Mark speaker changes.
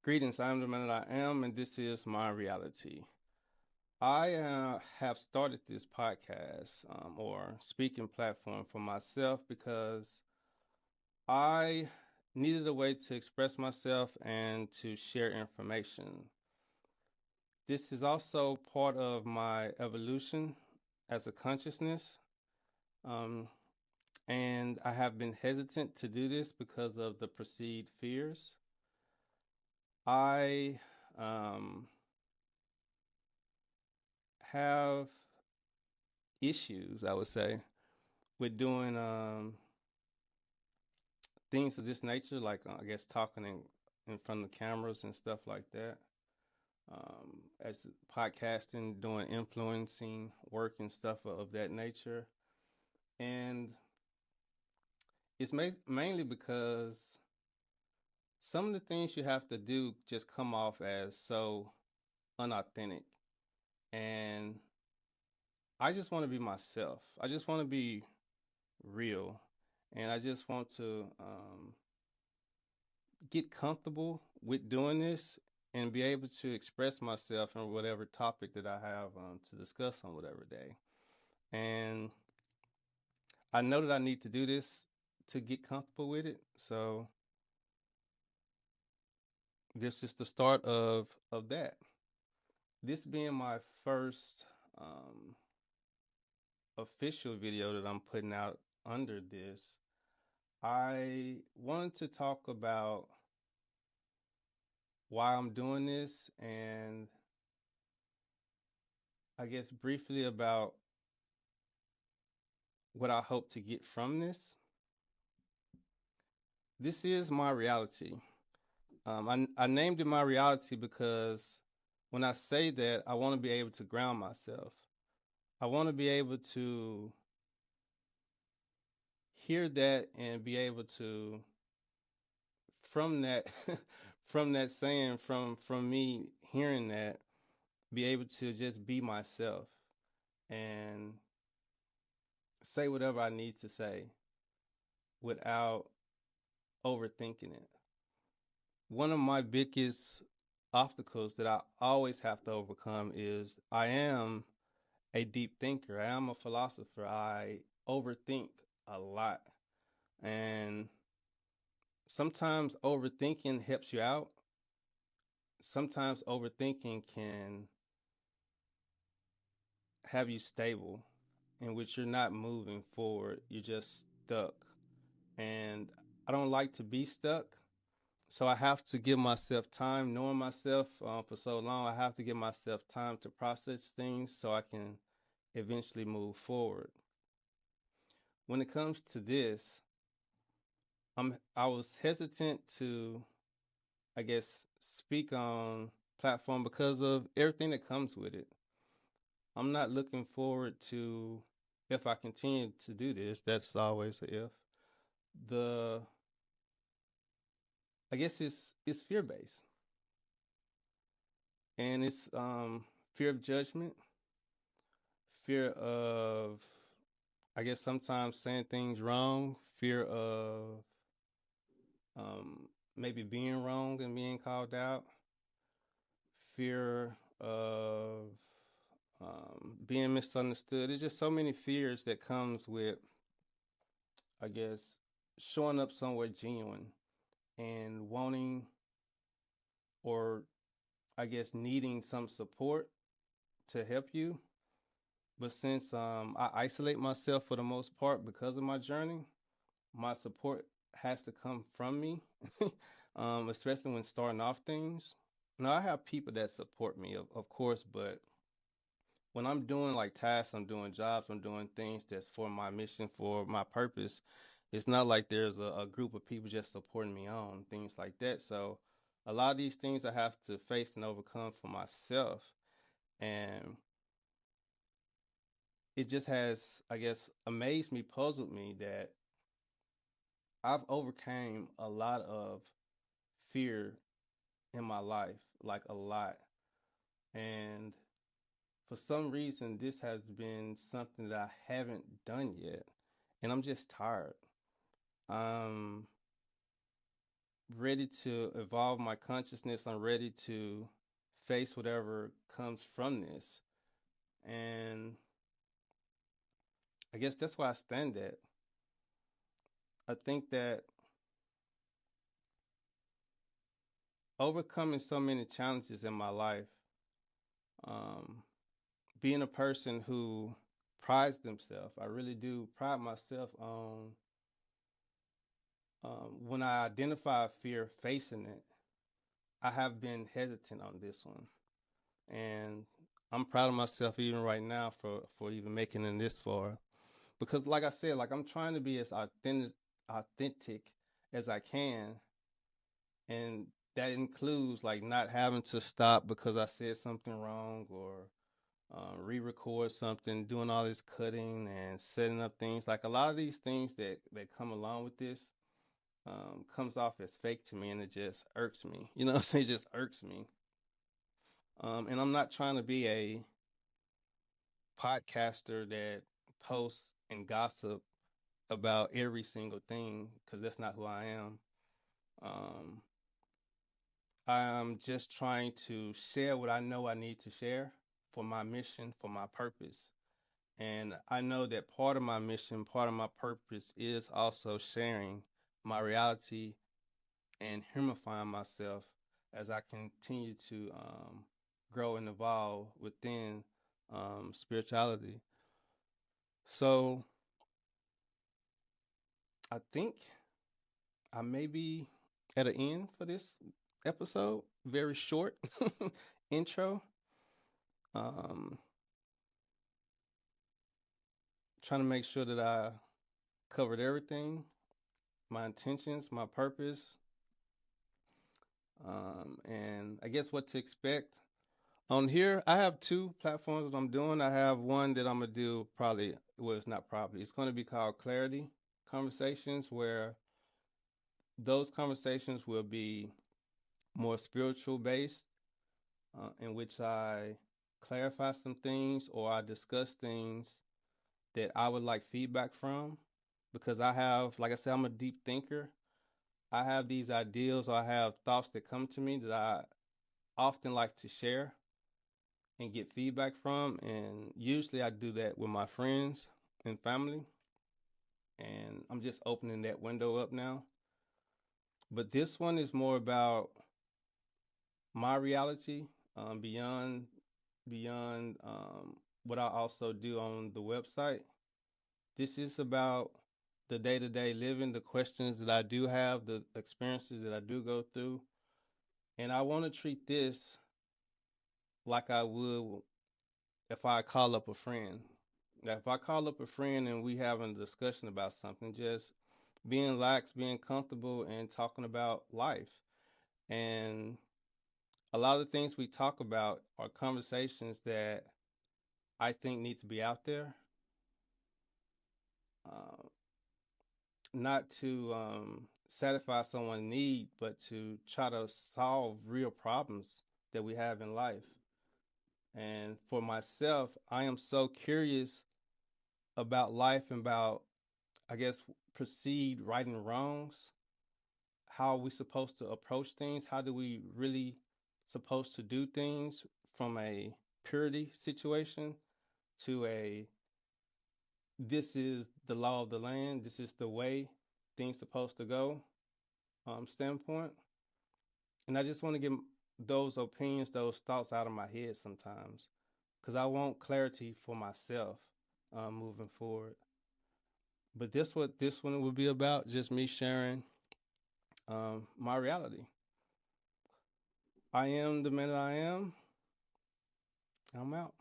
Speaker 1: Greetings, I'm the man that I am, and this is my reality. I have started this podcast or speaking platform for myself because I needed a way to express myself and to share information. This is also part of my evolution as a consciousness, um, and I have been hesitant to do this because of the perceived fears. I have issues, I would say, with doing things of this nature, like I guess talking in front of cameras and stuff like that. As podcasting, doing influencing work and stuff of that nature, and it's mainly because some of the things you have to do just come off as so unauthentic, and I just want to be myself. I just want to be real, and I just want to get comfortable with doing this and be able to express myself in whatever topic that I have to discuss on whatever day. And I know that I need to do this to get comfortable with it. So this is the start of that. This being my first official video that I'm putting out under this, I wanted to talk about why I'm doing this and I guess briefly about what I hope to get from this. This is my reality. I named it my reality because when I say that, I want to be able to ground myself. I want to be able to hear that and be able to, from that, from that saying, from me hearing that, be able to just be myself and say whatever I need to say without overthinking it. One of my biggest obstacles that I always have to overcome is I am a deep thinker. I am a philosopher. I overthink a lot. And sometimes overthinking helps you out. Sometimes overthinking can have you stable, in which you're not moving forward. You're just stuck. And I don't like to be stuck. So I have to give myself time, knowing myself for so long, I have to give myself time to process things so I can eventually move forward. When it comes to this, I was hesitant to, I guess, speak on platform because of everything that comes with it. I'm not looking forward to, if I continue to do this, that's always a if. The I guess it's fear based, and it's fear of judgment, fear of, I guess, sometimes saying things wrong, fear of maybe being wrong and being called out, fear of being misunderstood. There's just so many fears that comes with, I guess, showing up somewhere genuine and wanting, or I guess needing some support to help you. But since I isolate myself for the most part because of my journey, my support has to come from me, especially when starting off things. Now, I have people that support me, of course, but when I'm doing like tasks, I'm doing jobs, I'm doing things that's for my mission, for my purpose, it's not like there's a group of people just supporting me on things like that. So, a lot of these things I have to face and overcome for myself. And it just has, I guess, amazed me, puzzled me that I've overcame a lot of fear in my life, like a lot. And for some reason, this has been something that I haven't done yet. And I'm just tired. Um, ready to evolve my consciousness. I'm ready to face whatever comes from this. And I guess that's where I stand at. I think that overcoming so many challenges in my life, um, being a person who prides themselves, I really do pride myself on when I identify a fear facing it. I have been hesitant on this one, and I'm proud of myself even right now for even making it this far. Because, like I said, like I'm trying to be as authentic as I can, and that includes like not having to stop because I said something wrong or re-record something, doing all this cutting and setting up things. Like a lot of these things that come along with this comes off as fake to me, and it just irks me. You know, what I'm saying? It just irks me. And I'm not trying to be a podcaster that posts and gossip about every single thing because that's not who I am. Um, I'm just trying to share what I know I need to share for my mission, for my purpose. And I know that part of my mission, part of my purpose is also sharing my reality and humifying myself as I continue to grow and evolve within spirituality. So I think I may be at an end for this episode. Very short intro. Um, Trying to make sure that I covered everything, my intentions, my purpose, and I guess what to expect. On here, I have two platforms that I'm doing. I have one that I'm gonna do probably. Well, it's not probably. It's going to be called Clarity Conversations, where those conversations will be more spiritual based, in which I clarify some things or I discuss things that I would like feedback from, because I have, like I said, I'm a deep thinker. I have these ideals or I have thoughts that come to me that I often like to share and get feedback from. And usually I do that with my friends and family. And I'm just opening that window up now. But this one is more about my reality, beyond what I also do on the website. This is about the day to day living, the questions that I do have, the experiences that I do go through. And I want to treat this like I would if I call up a friend. Now, if I call up a friend and we having a discussion about something, just being lax, being comfortable, and talking about life. And a lot of the things we talk about are conversations that I think need to be out there, uh, not to satisfy someone's need, but to try to solve real problems that we have in life. And for myself, I am so curious about life and about, I guess, perceived right and wrongs. How are we supposed to approach things? How do we really supposed to do things from a purity situation to a this is the law of the land, this is the way things supposed to go standpoint. And I just want to get those opinions, those thoughts out of my head sometimes, because I want clarity for myself moving forward. But this what this one will be about, just me sharing my reality. I am the man that I am. I'm out.